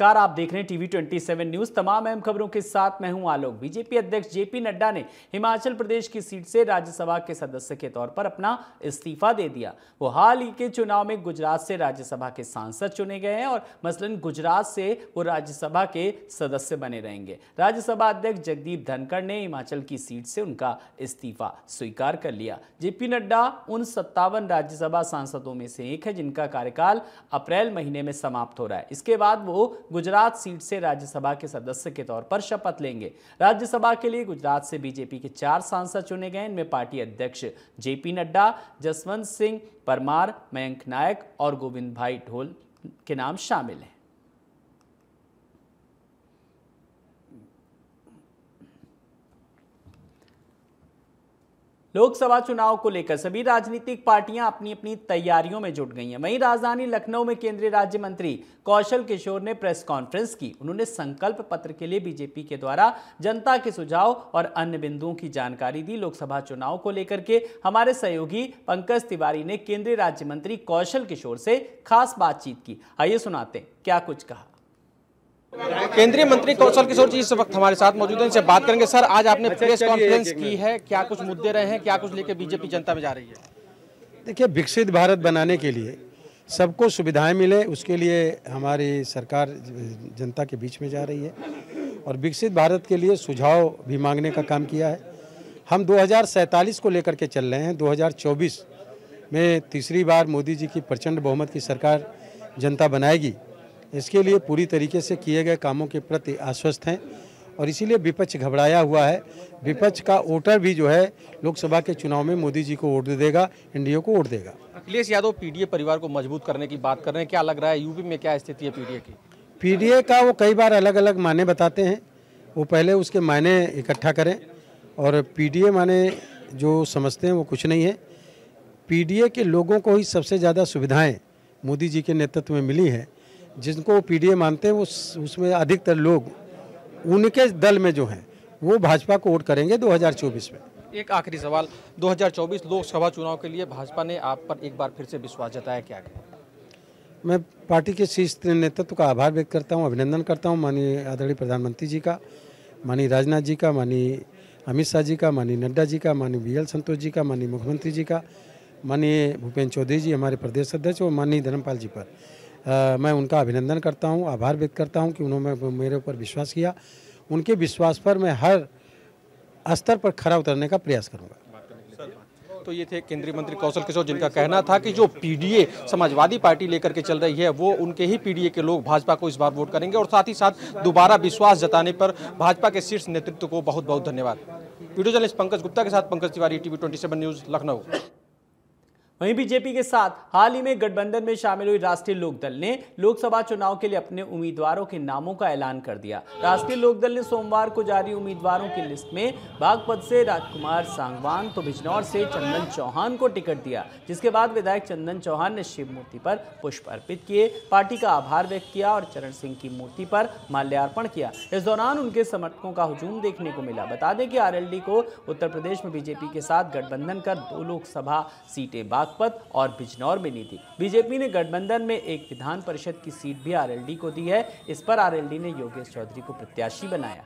नमस्कार, आप देख रहे हैं टीवी 27 न्यूज। तमाम अहम खबरों के साथ मैं हूं आलोक। बीजेपी अध्यक्ष जेपी नड्डा ने हिमाचल प्रदेश की सीट से राज्यसभा के सदस्य के तौर पर अपना इस्तीफा दे दिया। वो हाल ही के चुनाव में गुजरात से राज्यसभा के सांसद चुने गए हैं और मसलन गुजरात से वो राज्यसभा के सदस्य बने रहेंगे। राज्यसभा अध्यक्ष जगदीप धनखड़ ने हिमाचल की सीट से उनका इस्तीफा स्वीकार कर लिया। जेपी नड्डा उन 57 राज्यसभा सांसदों में से एक है जिनका कार्यकाल अप्रैल महीने में समाप्त हो रहा है। इसके बाद वो गुजरात सीट से राज्यसभा के सदस्य के तौर पर शपथ लेंगे। राज्यसभा के लिए गुजरात से बीजेपी के 4 सांसद चुने गए। इनमें पार्टी अध्यक्ष जेपी नड्डा, जसवंत सिंह परमार, मयंक नायक और गोविंद भाई ढोल के नाम शामिल हैं। लोकसभा चुनाव को लेकर सभी राजनीतिक पार्टियां अपनी अपनी तैयारियों में जुट गई हैं। वहीं राजधानी लखनऊ में केंद्रीय राज्य मंत्री कौशल किशोर ने प्रेस कॉन्फ्रेंस की। उन्होंने संकल्प पत्र के लिए बीजेपी के द्वारा जनता के सुझाव और अन्य बिंदुओं की जानकारी दी। लोकसभा चुनाव को लेकर के हमारे सहयोगी पंकज तिवारी ने केंद्रीय राज्य मंत्री कौशल किशोर से खास बातचीत की। आइए सुनाते हैं क्या कुछ कहा। केंद्रीय मंत्री कौशल किशोर जी इस वक्त हमारे साथ मौजूद हैं, इनसे बात करेंगे। सर, आज आपने प्रेस कॉन्फ्रेंस की है, क्या कुछ मुद्दे रहे हैं, क्या कुछ लेकर बीजेपी जनता में जा रही है? देखिए, विकसित भारत बनाने के लिए सबको सुविधाएं मिले, उसके लिए हमारी सरकार जनता के बीच में जा रही है और विकसित भारत के लिए सुझाव भी मांगने का काम किया है। हम 2047 को लेकर के चल रहे हैं। 2024 में तीसरी बार मोदी जी की प्रचंड बहुमत की सरकार जनता बनाएगी। इसके लिए पूरी तरीके से किए गए कामों के प्रति आश्वस्त हैं और इसीलिए विपक्ष घबराया हुआ है। विपक्ष का वोटर भी जो है लोकसभा के चुनाव में मोदी जी को वोट देगा, एनडीए को वोट देगा। अखिलेश यादव पीडीए परिवार को मजबूत करने की बात कर रहे हैं, क्या लग रहा है यूपी में क्या स्थिति है पीडीए की? पीडीए का वो कई बार अलग अलग मायने बताते हैं, वो पहले उसके मायने इकट्ठा करें और पीडीए माने जो समझते हैं वो कुछ नहीं है। पीडीए के लोगों को ही सबसे ज़्यादा सुविधाएँ मोदी जी के नेतृत्व में मिली हैं। जिनको पीडीए मानते हैं वो उसमें अधिकतर लोग उनके दल में जो हैं वो भाजपा को वोट करेंगे 2024 में। एक आखिरी सवाल, 2024 लोकसभा चुनाव के लिए भाजपा ने आप पर एक बार फिर से विश्वास जताया, क्या है? मैं पार्टी के शीर्ष नेतृत्व का आभार व्यक्त करता हूं, अभिनंदन करता हूं। माननीय आदरणीय प्रधानमंत्री जी का, माननीय राजनाथ जी का, माननीय अमित शाह जी का, माननीय नड्डा जी का, माननीय बीएल संतोष जी का, माननीय मुख्यमंत्री जी का, माननीय भूपेन्द्र चौधरी जी हमारे प्रदेश अध्यक्ष और माननीय धर्मपाल जी पर मैं उनका अभिनंदन करता हूं, आभार व्यक्त करता हूं कि उन्होंने मेरे ऊपर विश्वास किया। उनके विश्वास पर मैं हर स्तर पर खरा उतरने का प्रयास करूंगा। तो ये थे केंद्रीय मंत्री कौशल किशोर, जिनका कहना था कि जो पीडीए समाजवादी पार्टी लेकर के चल रही है वो उनके ही पीडीए के लोग भाजपा को इस बार वोट करेंगे और साथ ही साथ दोबारा विश्वास जताने पर भाजपा के शीर्ष नेतृत्व को बहुत बहुत धन्यवाद। वीडियो जर्नलिस्ट पंकज गुप्ता के साथ पंकज तिवारी, टीवी 27 न्यूज, लखनऊ। वहीं बीजेपी के साथ हाल ही में गठबंधन में शामिल हुई राष्ट्रीय लोकदल ने लोकसभा चुनाव के लिए अपने उम्मीदवारों के नामों का ऐलान कर दिया। राष्ट्रीय लोकदल ने सोमवार को जारी उम्मीदवारों की लिस्ट में बागपत से राजकुमार सांगवान तो बिजनौर से चंदन चौहान को टिकट दिया, जिसके बाद विधायक चंदन चौहान ने शिव मूर्ति पर पुष्प अर्पित किए, पार्टी का आभार व्यक्त किया और चरण सिंह की मूर्ति पर माल्यार्पण किया। इस दौरान उनके समर्थकों का हुजूम देखने को मिला। बता दें कि आरएलडी को उत्तर प्रदेश में बीजेपी के साथ गठबंधन कर 2 लोकसभा सीटें बागपत और बिजनौर में ली थी। बीजेपी ने गठबंधन में एक विधान परिषद की सीट भी आरएलडी को दी है। इस पर आरएलडी ने योगेश चौधरी को प्रत्याशी बनाया।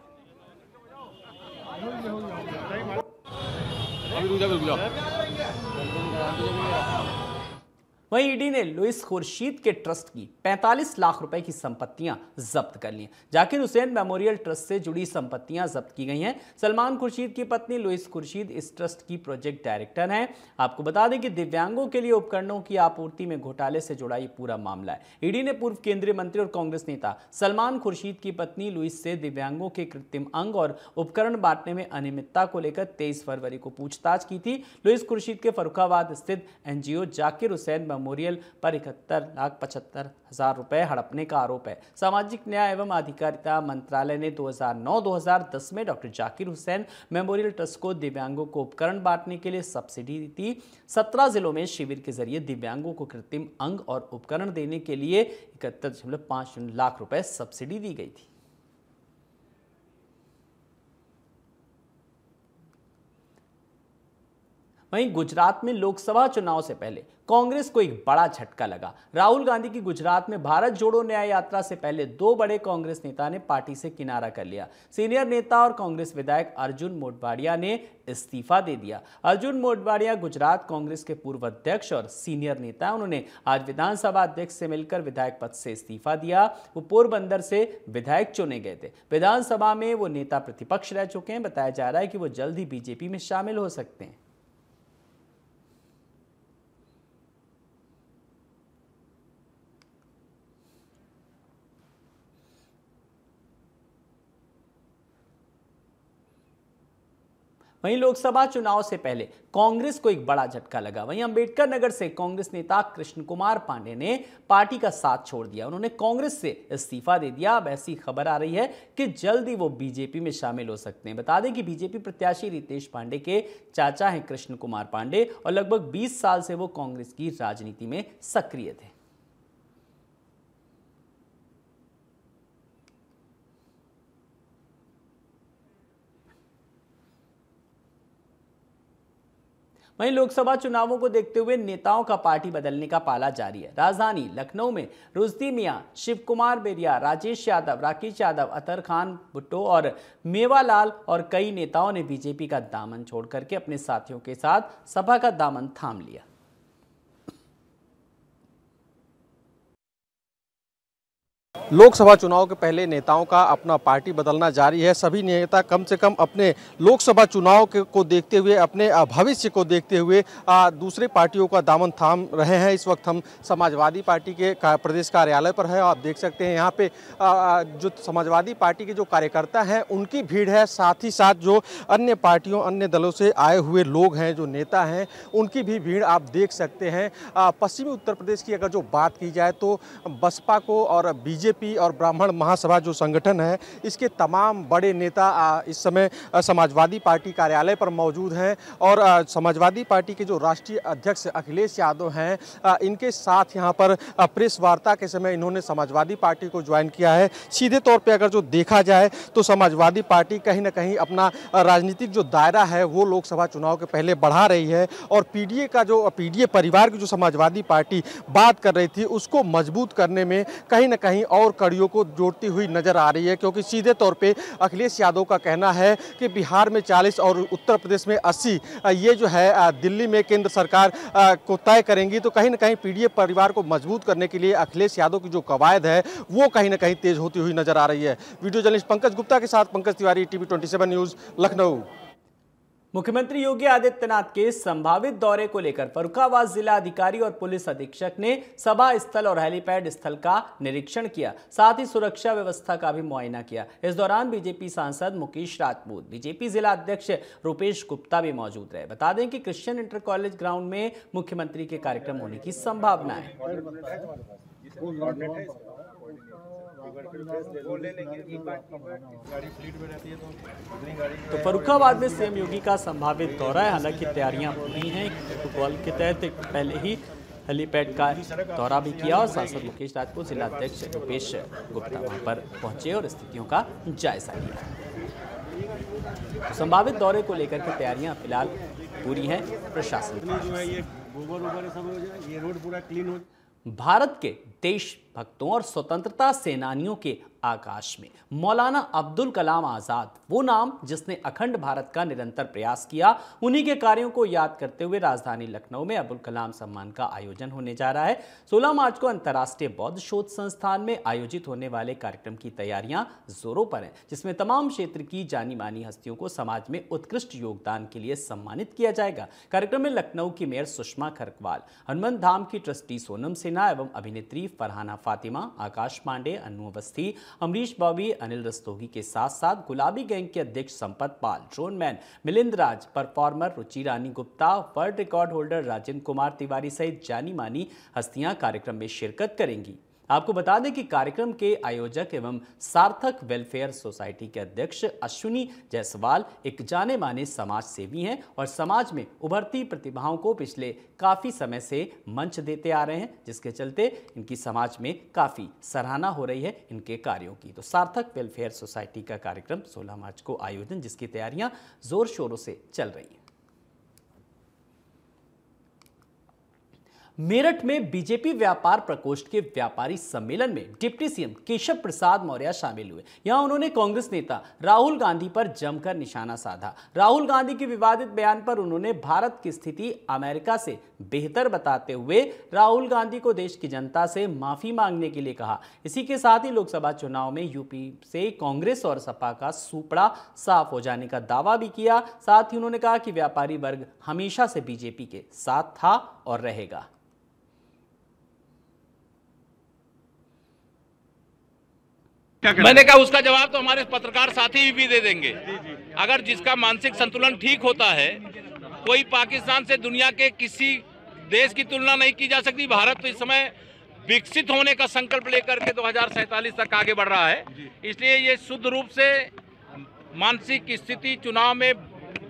वहीं ईडी ने लुइस खुर्शीद के ट्रस्ट की 45 लाख रुपए की संपत्तियां जब्त कर ली। जाकिर हुसैन मेमोरियल ट्रस्ट से जुड़ी संपत्तियां जब्त की गई हैं। सलमान खुर्शीद की पत्नी लुइस खुर्शीद इस ट्रस्ट की प्रोजेक्ट डायरेक्टर हैं। आपको बता दें कि दिव्यांगों के लिए उपकरणों की आपूर्ति में घोटाले से जुड़ा ये पूरा मामला है। ईडी ने पूर्व केंद्रीय मंत्री और कांग्रेस नेता सलमान खुर्शीद की पत्नी लुइस से दिव्यांगों के कृत्रिम अंग और उपकरण बांटने में अनियमितता को लेकर 23 फरवरी को पूछताछ की थी। लुइस खुर्शीद के फर्रुखाबाद स्थित एनजीओ जाकिर हुसैन मेमोरियल पर 71,75,000 रुपए हड़पने का आरोप है। सामाजिक न्याय एवं अधिकारिता मंत्रालय ने 2009-2010 में doctor Zakir Hussain memorial trust को दिव्यांगों को उपकरण बांटने के लिए सब्सिडी दी थी। 17 जिलों में शिविर के जरिए दिव्यांगों को कृत्रिम अंग और उपकरण देने के लिए 71.5 लाख रुपए सब्सिडी दी गई थी। वहीं गुजरात में लोकसभा चुनाव से पहले कांग्रेस को एक बड़ा झटका लगा। राहुल गांधी की गुजरात में भारत जोड़ो न्याय यात्रा से पहले दो बड़े कांग्रेस नेता ने पार्टी से किनारा कर लिया। सीनियर नेता और कांग्रेस विधायक अर्जुन मोढवाडिया ने इस्तीफा दे दिया। अर्जुन मोढवाडिया गुजरात कांग्रेस के पूर्व अध्यक्ष और सीनियर नेता। उन्होंने आज विधानसभा अध्यक्ष से मिलकर विधायक पद से इस्तीफा दिया। वो पोरबंदर से विधायक चुने गए थे। विधानसभा में वो नेता प्रतिपक्ष रह चुके हैं। बताया जा रहा है कि वो जल्द ही बीजेपी में शामिल हो सकते हैं। वहीं लोकसभा चुनाव से पहले कांग्रेस को एक बड़ा झटका लगा। वहीं अंबेडकर नगर से कांग्रेस नेता कृष्ण कुमार पांडे ने पार्टी का साथ छोड़ दिया। उन्होंने कांग्रेस से इस्तीफा दे दिया। अब ऐसी खबर आ रही है कि जल्द ही वो बीजेपी में शामिल हो सकते हैं। बता दें कि बीजेपी प्रत्याशी रितेश पांडे के चाचा हैं कृष्ण कुमार पांडे और लगभग 20 साल से वो कांग्रेस की राजनीति में सक्रिय थे। वहीं लोकसभा चुनावों को देखते हुए नेताओं का पार्टी बदलने का पाला जारी है। राजधानी लखनऊ में रुश्दी मियां, शिव कुमार बेरिया, राजेश यादव, राकेश यादव, अतर खान भुट्टो और मेवालाल और कई नेताओं ने बीजेपी का दामन छोड़ करके अपने साथियों के साथ सपा का दामन थाम लिया। लोकसभा चुनाव के पहले नेताओं का अपना पार्टी बदलना जारी है। सभी नेता कम से कम अपने लोकसभा चुनाव को देखते हुए, अपने भविष्य को देखते हुए दूसरे पार्टियों का दामन थाम रहे हैं। इस वक्त हम समाजवादी पार्टी के प्रदेश कार्यालय पर है। आप देख सकते हैं यहाँ पे जो समाजवादी पार्टी के जो कार्यकर्ता हैं उनकी भीड़ है। साथ ही साथ जो अन्य पार्टियों, अन्य दलों से आए हुए लोग हैं, जो नेता हैं, उनकी भी भीड़ आप देख सकते हैं। पश्चिमी उत्तर प्रदेश की अगर जो बात की जाए तो बसपा को और बीजेपी और ब्राह्मण महासभा जो संगठन है, इसके तमाम बड़े नेता इस समय समाजवादी पार्टी कार्यालय पर मौजूद हैं। और समाजवादी पार्टी के जो राष्ट्रीय अध्यक्ष अखिलेश यादव हैं, इनके साथ यहाँ पर प्रेस वार्ता के समय इन्होंने समाजवादी पार्टी को ज्वाइन किया है। सीधे तौर पे अगर जो देखा जाए तो समाजवादी पार्टी कहीं ना कहीं अपना राजनीतिक जो दायरा है वो लोकसभा चुनाव के पहले बढ़ा रही है। और पीडीए परिवार की जो समाजवादी पार्टी बात कर रही थी, उसको मजबूत करने में कहीं ना कहीं और कड़ियों को जोड़ती हुई नजर आ रही है। क्योंकि सीधे तौर पे अखिलेश यादव का कहना है कि बिहार में 40 और उत्तर प्रदेश में 80 ये जो है दिल्ली में केंद्र सरकार को तय करेंगी। तो कहीं ना कहीं पीडीए परिवार को मजबूत करने के लिए अखिलेश यादव की जो कवायद है वो कहीं ना कहीं तेज होती हुई नजर आ रही है। वीडियो जर्नलिस्ट पंकज गुप्ता के साथ पंकज तिवारी, टीवी 27 न्यूज, लखनऊ। मुख्यमंत्री योगी आदित्यनाथ के संभावित दौरे को लेकर फर्रुखाबाद जिला अधिकारी और पुलिस अधीक्षक ने सभा स्थल और हेलीपैड स्थल का निरीक्षण किया। साथ ही सुरक्षा व्यवस्था का भी मुआयना किया। इस दौरान बीजेपी सांसद मुकेश राजपूत, बीजेपी जिला अध्यक्ष रुपेश गुप्ता भी मौजूद रहे। बता दें कि क्रिश्चियन इंटर कॉलेज ग्राउंड में मुख्यमंत्री के कार्यक्रम होने की संभावना है। तो फर्रुखाबाद में सीएम योगी का संभावित दौरा है। हालांकि तैयारियां पूरी हैं। प्रोटोकॉल के तहत पहले ही हेलीपैड का दौरा भी किया और सांसद मुकेश राजपूत, जिला अध्यक्ष रुपेश गुप्ता वहां पर पहुंचे और स्थितियों का जायजा लिया। संभावित दौरे को लेकर के तैयारियां फिलहाल पूरी हैं। प्रशासन भारत के देशभक्तों और स्वतंत्रता सेनानियों के आकाश में मौलाना अब्दुल कलाम आजाद, वो नाम जिसने अखंड भारत का निरंतर प्रयास किया, उन्हीं के कार्यों को याद करते हुए राजधानी लखनऊ में अब्दुल कलाम सम्मान का आयोजन होने जा रहा है। 16 मार्च को अंतर्राष्ट्रीय बौद्ध शोध संस्थान में आयोजित होने वाले कार्यक्रम की तैयारियां जोरों पर हैं, जिसमें तमाम क्षेत्र की जानी मानी हस्तियों को समाज में उत्कृष्ट योगदान के लिए सम्मानित किया जाएगा। कार्यक्रम में लखनऊ की मेयर सुषमा खरकवाल, हनुमान धाम की ट्रस्टी सोनम सिन्हा एवं अभिनेत्री फरहाना फातिमा, आकाश पांडे, अनु अवस्थी, अमरीश बॉबी, अनिल रस्तोगी के साथ साथ गुलाबी गैंग के अध्यक्ष Sampat Pal, drone man Milind Raj, performer Ruchi Rani Gupta, world record holder Rajendra Kumar Tiwari सहित जानी मानी हस्तियां कार्यक्रम में शिरकत करेंगी। आपको बता दें कि कार्यक्रम के आयोजक एवं सार्थक वेलफेयर सोसाइटी के अध्यक्ष अश्विनी जायसवाल एक जाने माने समाज सेवी हैं और समाज में उभरती प्रतिभाओं को पिछले काफ़ी समय से मंच देते आ रहे हैं, जिसके चलते इनकी समाज में काफ़ी सराहना हो रही है इनके कार्यों की। तो सार्थक वेलफेयर सोसाइटी का कार्यक्रम 16 मार्च को आयोजन, जिसकी तैयारियां जोर शोरों से चल रही हैं। मेरठ में बीजेपी व्यापार प्रकोष्ठ के व्यापारी सम्मेलन में डिप्टी सीएम केशव प्रसाद मौर्य शामिल हुए। यहां उन्होंने कांग्रेस नेता राहुल गांधी पर जमकर निशाना साधा। राहुल गांधी के विवादित बयान पर उन्होंने भारत की स्थिति अमेरिका से बेहतर बताते हुए राहुल गांधी को देश की जनता से माफी मांगने के लिए कहा। इसी के साथ ही लोकसभा चुनाव में यूपी से कांग्रेस और सपा का सूपड़ा साफ हो जाने का दावा भी किया। साथ ही उन्होंने कहा कि व्यापारी वर्ग हमेशा से बीजेपी के साथ था और रहेगा। मैंने कहा उसका जवाब तो हमारे पत्रकार साथी भी दे देंगे। अगर जिसका मानसिक संतुलन ठीक होता है, कोई पाकिस्तान से दुनिया के किसी देश की तुलना नहीं की जा सकती। भारत तो इस समय विकसित होने का संकल्प लेकर के 2047 तक आगे बढ़ रहा है। इसलिए ये शुद्ध रूप से मानसिक स्थिति चुनाव में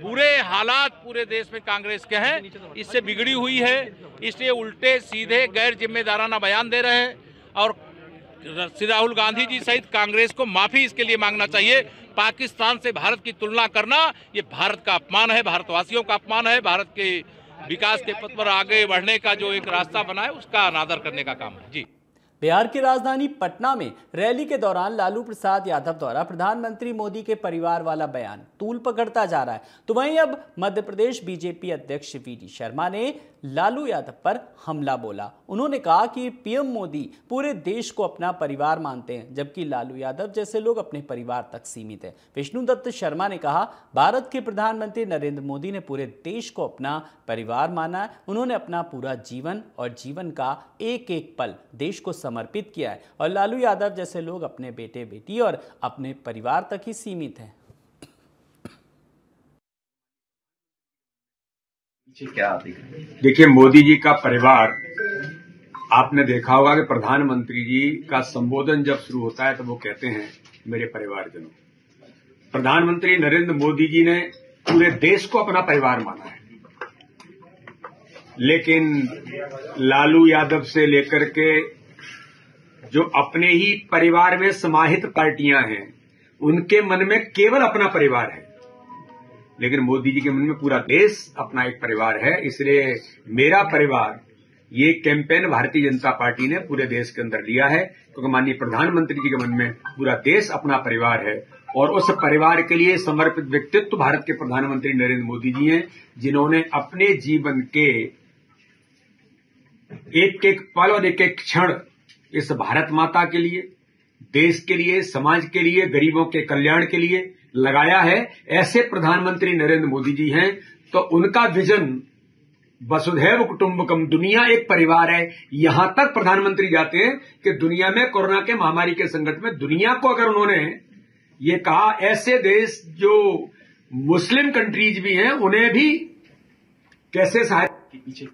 बुरे हालात पूरे देश में कांग्रेस के हैं, इससे बिगड़ी हुई है। इसलिए उल्टे सीधे गैर जिम्मेदाराना बयान दे रहे हैं और श्री राहुल गांधी जी सहित कांग्रेस को माफी इसके लिए मांगना चाहिए। पाकिस्तान से भारत की तुलना करना ये भारत का अपमान है, भारतवासियों का अपमान है। भारत के विकास के पथ पर आगे बढ़ने का जो एक रास्ता बना है उसका अनादर करने का काम है। जी। बिहार की राजधानी पटना में रैली के दौरान लालू प्रसाद यादव द्वारा प्रधानमंत्री मोदी के परिवार वाला बयान तूल पकड़ता जा रहा है। तो वहीं अब मध्य प्रदेश बीजेपी अध्यक्ष वी.डी. शर्मा ने लालू यादव पर हमला बोला। उन्होंने कहा कि पीएम मोदी पूरे देश को अपना परिवार मानते हैं, जबकि लालू यादव जैसे लोग अपने परिवार तक सीमित हैं। विष्णुदत्त शर्मा ने कहा, भारत के प्रधानमंत्री नरेंद्र मोदी ने पूरे देश को अपना परिवार माना है। उन्होंने अपना पूरा जीवन और जीवन का एक एक पल देश को समर्पित किया है और लालू यादव जैसे लोग अपने बेटे बेटी और अपने परिवार तक ही सीमित हैं। देखिए, मोदी जी का परिवार, आपने देखा होगा कि प्रधानमंत्री जी का संबोधन जब शुरू होता है तो वो कहते हैं मेरे परिवारजनों। प्रधानमंत्री नरेंद्र मोदी जी ने पूरे देश को अपना परिवार माना है, लेकिन लालू यादव से लेकर के जो अपने ही परिवार में समाहित पार्टियां हैं, उनके मन में केवल अपना परिवार है, लेकिन मोदी जी के मन में पूरा देश अपना एक परिवार है। इसलिए मेरा परिवार, ये कैंपेन भारतीय जनता पार्टी ने पूरे देश के अंदर लिया है, क्योंकि माननीय प्रधानमंत्री जी के मन में पूरा देश अपना परिवार है और उस परिवार के लिए समर्पित व्यक्तित्व भारत के प्रधानमंत्री नरेंद्र मोदी जी हैं, जिन्होंने अपने जीवन के एक एक पल और एक एक क्षण इस भारत माता के लिए, देश के लिए, समाज के लिए, गरीबों के कल्याण के लिए लगाया है। ऐसे प्रधानमंत्री नरेंद्र मोदी जी हैं, तो उनका विजन वसुधैव कुटुंबकम, दुनिया एक परिवार है, यहां तक प्रधानमंत्री जाते हैं कि दुनिया में कोरोना के महामारी के संकट में दुनिया को अगर उन्होंने ये कहा, ऐसे देश जो मुस्लिम कंट्रीज भी हैं उन्हें भी कैसे सहायता के पीछे।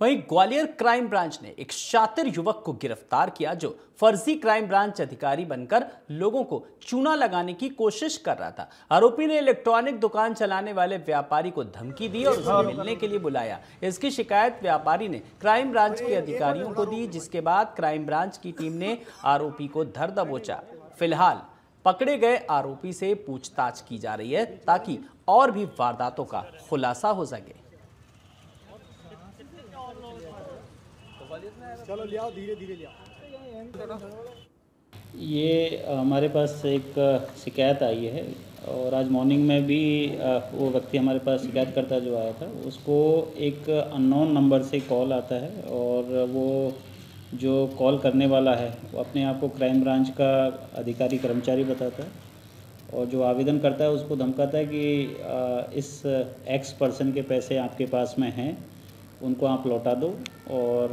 वहीं ग्वालियर क्राइम ब्रांच ने एक शातिर युवक को गिरफ्तार किया जो फर्जी क्राइम ब्रांच अधिकारी बनकर लोगों को चूना लगाने की कोशिश कर रहा था। आरोपी ने इलेक्ट्रॉनिक दुकान चलाने वाले व्यापारी को धमकी दी और उसे मिलने के लिए बुलाया। इसकी शिकायत व्यापारी ने क्राइम ब्रांच के अधिकारियों को दी, जिसके बाद क्राइम ब्रांच की टीम ने आरोपी को धर दबोचा। फिलहाल पकड़े गए आरोपी से पूछताछ की जा रही है ताकि और भी वारदातों का खुलासा हो सके। चलो ले आओ, धीरे धीरे ले आओ। ये हमारे पास एक शिकायत आई है और आज मॉर्निंग में भी वो व्यक्ति हमारे पास शिकायत करता जो आया था, उसको एक अननोन नंबर से कॉल आता है और वो जो कॉल करने वाला है वो अपने आप को क्राइम ब्रांच का अधिकारी कर्मचारी बताता है और जो आवेदन करता है उसको धमकाता है कि इस एक्स पर्सन के पैसे आपके पास में हैं, उनको आप लौटा दो और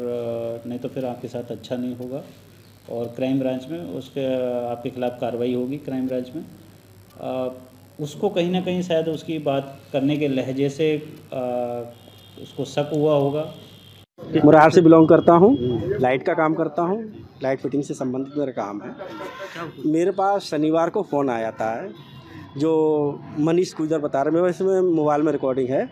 नहीं तो फिर आपके साथ अच्छा नहीं होगा और क्राइम ब्रांच में उसके आपके खिलाफ़ कार्रवाई होगी। क्राइम ब्रांच में उसको कहीं ना कहीं शायद उसकी बात करने के लहजे से उसको शक हुआ होगा। मुरार से बिलोंग करता हूँ, लाइट का काम करता हूँ, लाइट फिटिंग से संबंधित मेरा काम है। मेरे पास शनिवार को फ़ोन आया था जो मनीष गुजर बता रहे, मेरे इसमें मोबाइल में रिकॉर्डिंग है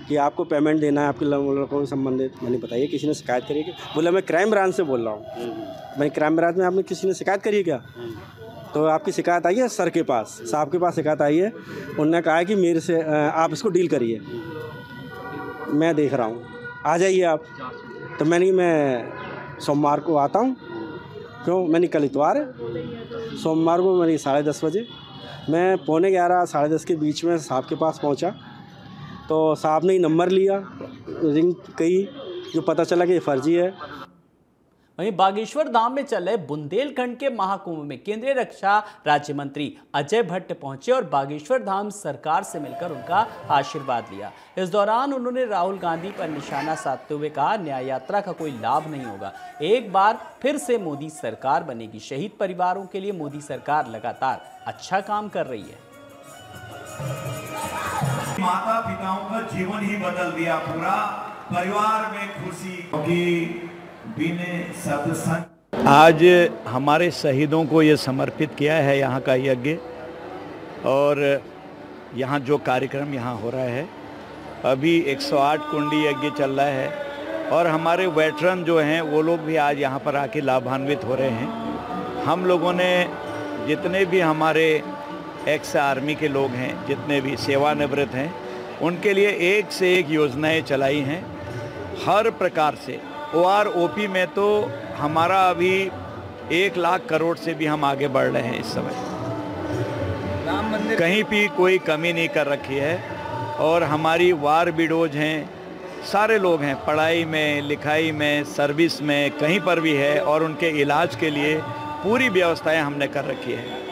कि आपको पेमेंट देना है आपके लड़कों से संबंधित। मैंने बताइए किसी ने शिकायत करी कि बोला मैं क्राइम ब्रांच से बोल रहा हूँ। मैं क्राइम ब्रांच में आपने किसी ने शिकायत करी क्या? तो आपकी शिकायत आई है सर के पास, साहब के पास शिकायत आई है। उन्होंने कहा है कि मेरे से आप इसको डील करिए, मैं देख रहा हूँ, आ जाइए आप। तो मैं सोमवार को आता हूँ। क्यों, मैंने कल इतवार है, सोमवार को मैंने 10:30 बजे, मैं 11:45 10:30 के बीच में साहब के पास पहुँचा। तो साहब ने नंबर लिया, रिंग कही, जो पता चला कि ये फर्जी है। वहीं बागेश्वर धाम में चल रहे बुंदेलखंड के महाकुंभ में केंद्रीय रक्षा राज्य मंत्री अजय भट्ट पहुंचे और बागेश्वर धाम सरकार से मिलकर उनका आशीर्वाद लिया। इस दौरान उन्होंने राहुल गांधी पर निशाना साधते हुए कहा, न्याय यात्रा का कोई लाभ नहीं होगा, एक बार फिर से मोदी सरकार बनेगी। शहीद परिवारों के लिए मोदी सरकार लगातार अच्छा काम कर रही है। माता पिताओं का जीवन ही बदल दिया, पूरा परिवार में खुशी की आज हमारे शहीदों को ये समर्पित किया है यहाँ का यज्ञ। और यहाँ जो कार्यक्रम यहाँ हो रहा है, अभी 108 कुंडी यज्ञ चल रहा है और हमारे वेटरन जो हैं वो लोग भी आज यहाँ पर आके लाभान्वित हो रहे हैं। हम लोगों ने जितने भी हमारे एक्स आर्मी के लोग हैं, जितने भी सेवानिवृत्त हैं, उनके लिए एक से एक योजनाएं चलाई हैं हर प्रकार से। OROP में तो हमारा अभी 1 लाख करोड़ से भी हम आगे बढ़ रहे हैं इस समय। कहीं भी कोई कमी नहीं कर रखी है। और हमारी वार विडोज हैं, सारे लोग हैं, पढ़ाई में, लिखाई में, सर्विस में, कहीं पर भी है, और उनके इलाज के लिए पूरी व्यवस्थाएं हमने कर रखी है।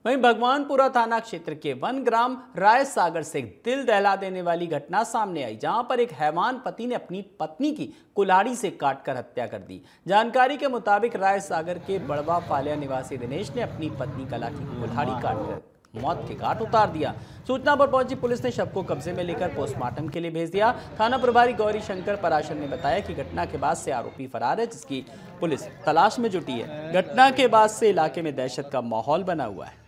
वहीं भगवानपुरा थाना क्षेत्र के वन ग्राम राय सागर से एक दिल दहला देने वाली घटना सामने आई, जहां पर एक हैवान पति ने अपनी पत्नी की कुल्हाड़ी से काटकर हत्या कर दी। जानकारी के मुताबिक राय सागर के बड़वा फालिया निवासी दिनेश ने अपनी पत्नी कला की कुल्हाड़ी काटकर मौत के घाट उतार दिया। सूचना पर पहुंची पुलिस ने शव को कब्जे में लेकर पोस्टमार्टम के लिए भेज दिया। थाना प्रभारी गौरी शंकर पराशर ने बताया कि घटना के बाद से आरोपी फरार है, जिसकी पुलिस तलाश में जुटी है। घटना के बाद से इलाके में दहशत का माहौल बना हुआ है।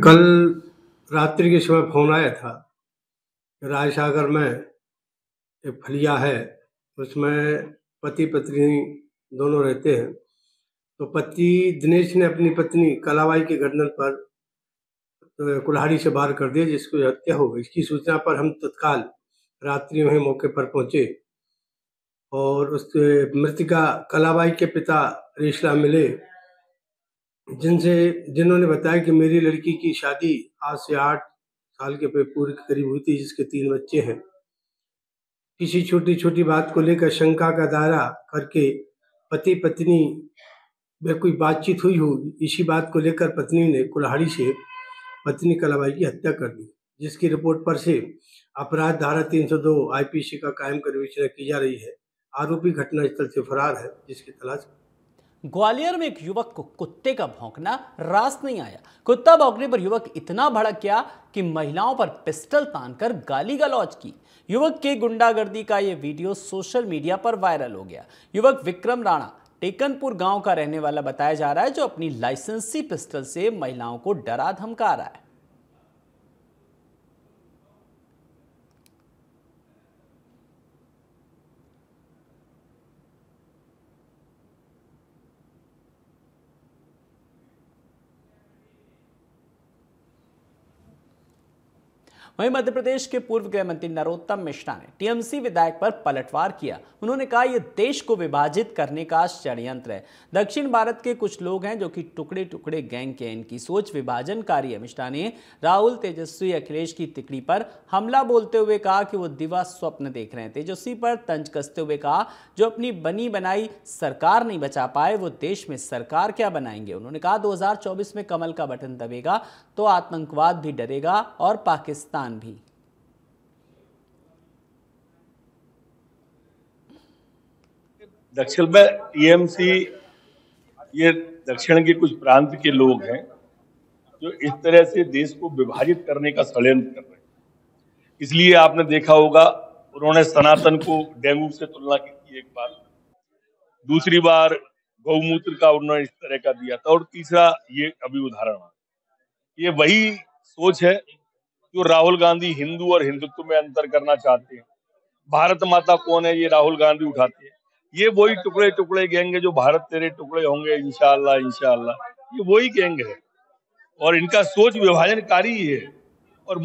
कल रात्रि के समय फोन आया था, राय सागर में एक फलिया है, उसमें पति पत्नी दोनों रहते हैं। तो पति दिनेश ने अपनी पत्नी कलाबाई के गर्दन पर कुल्हाड़ी से वार कर दिया, जिसको हत्या हो गई। इसकी सूचना पर हम तत्काल रात्रि में मौके पर पहुंचे और उस मृतिका कलाबाई के पिता रेशला मिले, जिन्होंने बताया कि मेरी लड़की की शादी आज से 8 साल के पूर्व के करीब हुई थी, जिसके 3 बच्चे हैं। किसी छोटी छोटी बात को लेकर शंका का दायरा करके पति पत्नी में कोई बातचीत हुई होगी, इसी बात को लेकर पत्नी ने कुल्हाड़ी से पत्नी कलाबाई की हत्या कर दी, जिसकी रिपोर्ट पर से अपराध धारा 302 IPC का कायम कर विवेचना की जा रही है। आरोपी घटनास्थल से फरार है, जिसकी तलाश। ग्वालियर में एक युवक को कुत्ते का भौंकना रास नहीं आया। कुत्ता भौंकने पर युवक इतना भड़क गया कि महिलाओं पर पिस्टल तानकर गाली गलौज की। युवक के गुंडागर्दी का यह वीडियो सोशल मीडिया पर वायरल हो गया। युवक विक्रम राणा टेकनपुर गांव का रहने वाला बताया जा रहा है, जो अपनी लाइसेंसी पिस्टल से महिलाओं को डरा धमका रहा है। वहीं मध्य प्रदेश के पूर्व गृह मंत्री नरोत्तम मिश्रा ने टीएमसी विधायक पर पलटवार किया। उन्होंने कहा, यह देश को विभाजित करने का षड्यंत्र है। दक्षिण भारत के कुछ लोग हैं जो कि टुकड़े टुकड़े गैंग के, इनकी सोच विभाजनकारी है। मिश्रा ने राहुल, तेजस्वी, अखिलेश की तिकड़ी पर हमला बोलते हुए कहा कि वो दिवा स्वप्न देख रहे हैं। तेजस्वी पर तंज कसते हुए कहा, जो अपनी बनी बनाई सरकार नहीं बचा पाए, वो देश में सरकार क्या बनाएंगे। उन्होंने कहा, 2024 में कमल का बटन दबेगा तो आतंकवाद भी डरेगा और पाकिस्तान भी। दक्षिण में टीएमसी, ये दक्षिण के कुछ प्रांत के लोग हैं जो इस तरह से देश को विभाजित करने का षड्यंत्र कर रहे हैं। इसलिए आपने देखा होगा, उन्होंने सनातन को डेंगू से तुलना की थी एक बार, दूसरी बार गौमूत्र का उन्होंने इस तरह का दिया था, और तीसरा ये अभी उदाहरण है। ये वही सोच है जो राहुल गांधी हिंदू और हिंदुत्व में अंतर करना चाहते हैं। भारत माता कौन है, ये राहुल गांधी उठाते हैं। ये वही टुकड़े टुकड़े गैंग है जो भारत तेरे टुकड़े होंगे इंशाअल्लाह इंशाअल्लाह, ये वही गैंग है और इनका सोच विभाजनकारी ही है। और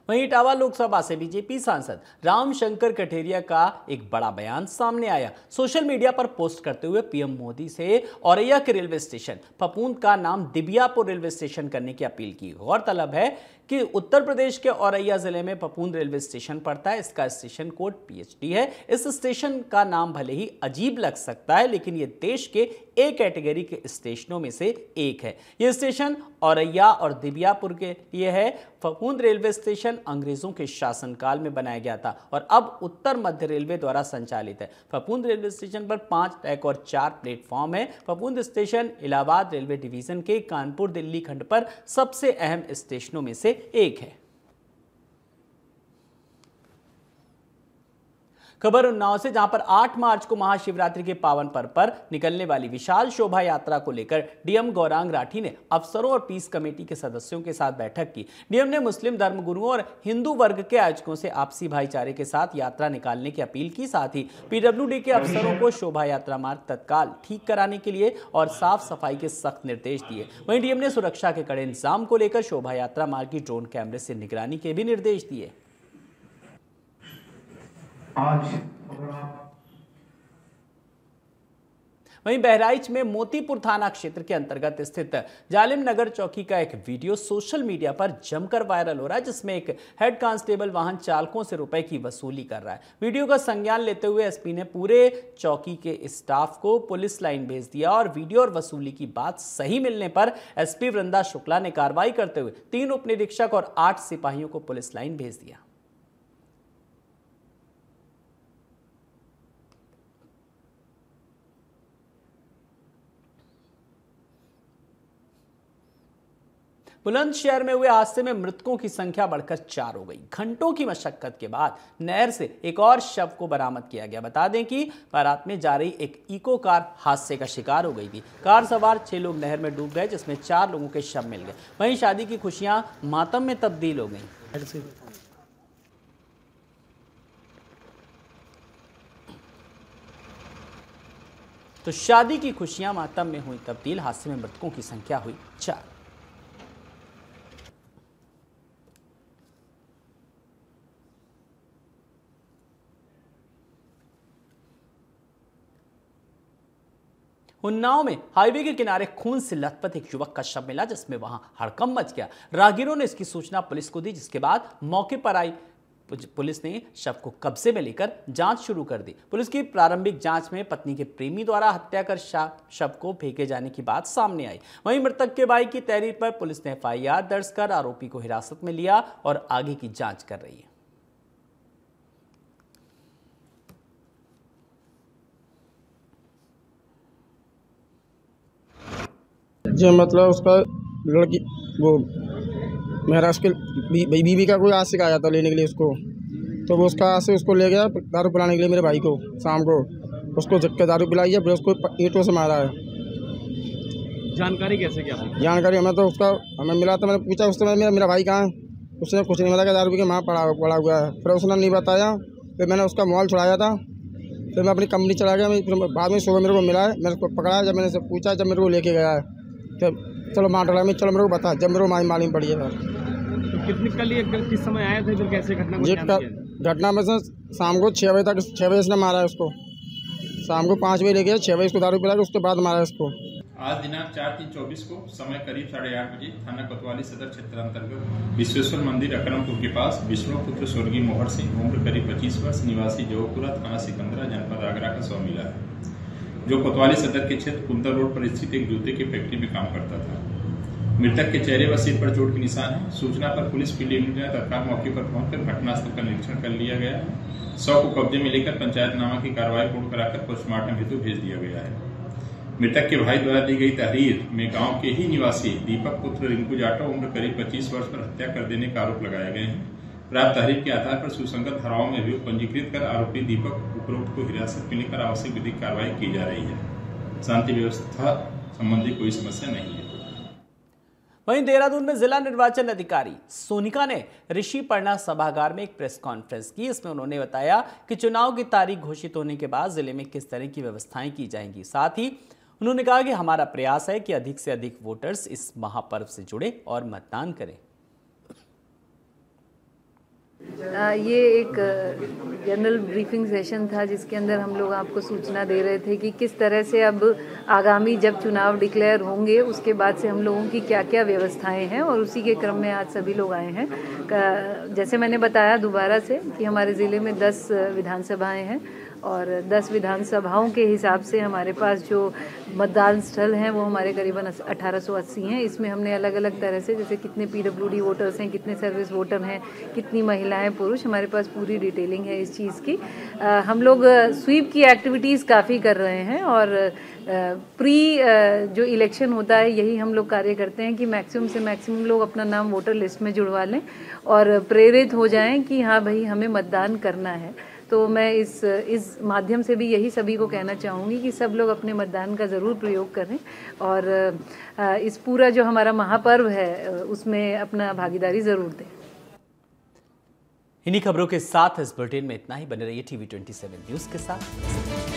वहीं इटावा लोकसभा से बीजेपी सांसद रामशंकर कठेरिया का एक बड़ा बयान सामने आया। सोशल मीडिया पर पोस्ट करते हुए पीएम मोदी से औरैया के रेलवे स्टेशन फफूंद का नाम दिबियापुर रेलवे स्टेशन करने की अपील की। गौरतलब है कि उत्तर प्रदेश के औरैया जिले में फफूंद रेलवे स्टेशन पड़ता है। इसका स्टेशन कोड PHD है। इस स्टेशन का नाम भले ही अजीब लग सकता है, लेकिन यह देश के A कैटेगरी के स्टेशनों में से एक है। यह स्टेशन औरैया और दिबियापुर के लिए है। फफूंद रेलवे स्टेशन अंग्रेजों के शासनकाल में बनाया गया था और अब उत्तर मध्य रेलवे द्वारा संचालित है। फफूंद रेलवे स्टेशन पर 5 ट्रैक और 4 प्लेटफॉर्म है। फफूंद स्टेशन इलाहाबाद रेलवे डिवीजन के कानपुर दिल्ली खंड पर सबसे अहम स्टेशनों में से एक है। खबर उन्नाव से, जहां पर 8 मार्च को महाशिवरात्रि के पावन पर्व पर निकलने वाली विशाल शोभा यात्रा को लेकर डीएम गौरांग राठी ने अफसरों और पीस कमेटी के सदस्यों के साथ बैठक की। डीएम ने मुस्लिम धर्मगुरुओं और हिंदू वर्ग के आयोजकों से आपसी भाईचारे के साथ यात्रा निकालने की अपील की। साथ ही PWD के अफसरों को शोभा यात्रा मार्ग तत्काल ठीक कराने के लिए और साफ सफाई के सख्त निर्देश दिए। वहीं डीएम ने सुरक्षा के कड़े इंतजाम को लेकर शोभा यात्रा मार्ग की ड्रोन कैमरे से निगरानी के भी निर्देश दिए। वहीं बहराइच में मोतीपुर थाना क्षेत्र के अंतर्गत स्थित जालिम नगर चौकी का एक वीडियो सोशल मीडिया पर जमकर वायरल हो रहा है, जिसमें एक हेड कांस्टेबल वाहन चालकों से रुपए की वसूली कर रहा है। वीडियो का संज्ञान लेते हुए एसपी ने पूरे चौकी के स्टाफ को पुलिस लाइन भेज दिया और वीडियो और वसूली की बात सही मिलने पर एसपी वृंदा शुक्ला ने कार्रवाई करते हुए 3 उप निरीक्षक और 8 सिपाहियों को पुलिस लाइन भेज दिया। बुलंदशहर में हुए हादसे में मृतकों की संख्या बढ़कर 4 हो गई। घंटों की मशक्कत के बाद नहर से एक और शव को बरामद किया गया। बता दें कि बारात में जा रही एक इको कार हादसे का शिकार हो गई थी। कार सवार 6 लोग नहर में डूब गए, जिसमें 4 लोगों के शव मिल गए। वहीं शादी की खुशियां मातम में तब्दील हो गई। तो शादी की खुशियां मातम में हुई तब्दील। हादसे में मृतकों की संख्या हुई 4। उन्नाव में हाईवे के किनारे खून से लथपथ एक युवक का शव मिला, जिसमें वहां हड़कंप मच गया। राहगीरों ने इसकी सूचना पुलिस को दी, जिसके बाद मौके पर आई पुलिस ने शव को कब्जे में लेकर जांच शुरू कर दी। पुलिस की प्रारंभिक जांच में पत्नी के प्रेमी द्वारा हत्या कर शव को फेंके जाने की बात सामने आई। वहीं मृतक के भाई की तहरीर पर पुलिस ने FIR दर्ज कर आरोपी को हिरासत में लिया और आगे की जांच कर रही है। जो मतलब उसका लड़की वो महाराष्ट्र के बीवी का कोई आशिक आया था लेने के लिए उसको, तो वो उसका से उसको ले गया दारू पिलाने के लिए मेरे भाई को। शाम को उसको झटके दारू पिलाई है, फिर उसको ईंटों से मारा है। जानकारी कैसे क्या? जानकारी हमें मिला तो मैंने पूछा उससे मेरा भाई कहाँ है, उसने कुछ नहीं बताया, दारू पी के वहाँ पड़ा हुआ है। फिर उसने नहीं बताया, फिर मैंने उसका मोबाइल छुड़ाया था, फिर मैं अपनी कंपनी चला गया। फिर बाद में सुबह मेरे को मिला है, मैंने उसको पकड़ा। जब मैंने से पूछा, जब मेरे को लेके गया है, तब चलो मांडला में चलो मेरे को बता, जब मेरे को मालूम पड़ी है। तो कितनी कल ये किस समय आए थे, फिर कैसे घटना में से शाम को 6 बजे तक 6 बजे से मारा है उसको। शाम को 5 बजे ले गया, 6 बजे उसको दारू पिला के उसके बाद मारा है उसको। आज दिनांक 4/3/24 को समय करीब 8:30 बजे थाना कोतवाली सदर क्षेत्र अंतर्गत विश्वेश्वर मंदिर अकरमपुर के पास विष्णु पुत्र स्वर्गीय मोहर सिंह उम्र करीब 25 वर्ष निवासी जौपुरा थाना सिकंदरा जनपद आगरा का शव मिला है, जो कोतवाली सदर के क्षेत्र कुंदर रोड पर स्थित एक जूते की फैक्ट्री में काम करता था। मृतक के चेहरे व सिर पर चोट के निशान है। सूचना पर पुलिस PWD ने तत्काल मौके पर पहुंचकर घटनास्थल का निरीक्षण कर लिया गया है। शव को कब्जे में लेकर पंचायतनामा की कार्रवाई पूर्ण कराकर पोस्टमार्टम हेतु भेज दिया गया है। मृतक के भाई द्वारा दी गई तहरीर में गांव के ही निवासी दीपक पुत्र रिंकू जाटव उम्र करीब 25 वर्ष पर हत्या कर देने का आरोप लगाए गए हैं। प्राप्त तहरीर के आधार पर सुसंगत धाराओं में अभियोग पंजीकृत कर आरोपी दीपक उपरोक्त को हिरासत में लेकर आवश्यक विधिक कार्रवाई की जा रही है। शांति व्यवस्था संबंधी कोई समस्या नहीं है। वहीं देहरादून में जिला निर्वाचन अधिकारी सोनिका ने ऋषि पर्णा सभागार में एक प्रेस कॉन्फ्रेंस की। इसमें उन्होंने बताया कि चुनाव की तारीख घोषित होने के बाद जिले में किस तरह की व्यवस्थाएं की जाएंगी। साथ ही उन्होंने कहा कि हमारा प्रयास है कि अधिक से अधिक वोटर्स इस महापर्व से जुड़े और मतदान करें। ये एक जनरल ब्रीफिंग सेशन था जिसके अंदर हम लोग आपको सूचना दे रहे थे कि किस तरह से अब आगामी जब चुनाव डिक्लेयर होंगे उसके बाद से हम लोगों की क्या क्या व्यवस्थाएं हैं, और उसी के क्रम में आज सभी लोग आए हैं। जैसे मैंने बताया दोबारा से कि हमारे ज़िले में 10 विधानसभाएं हैं और 10 विधानसभाओं के हिसाब से हमारे पास जो मतदान स्थल हैं वो हमारे करीबन 1880 हैं। इसमें हमने अलग अलग तरह से, जैसे कितने PWD वोटर्स हैं, कितने सर्विस वोटर हैं, कितनी महिलाएं पुरुष, हमारे पास पूरी डिटेलिंग है इस चीज़ की। हम लोग स्वीप की एक्टिविटीज़ काफ़ी कर रहे हैं और प्री जो इलेक्शन होता है यही हम लोग कार्य करते हैं कि मैक्सिमम से मैक्सिमम लोग अपना नाम वोटर लिस्ट में जुड़वा लें और प्रेरित हो जाएं कि हाँ भाई हमें मतदान करना है। तो मैं इस माध्यम से भी यही सभी को कहना चाहूँगी कि सब लोग अपने मतदान का ज़रूर प्रयोग करें और इस पूरा जो हमारा महापर्व है उसमें अपना भागीदारी ज़रूर दें। इन्हीं खबरों के साथ इस बुलेटिन में इतना ही। बने रहिए TV 27 न्यूज़ के साथ।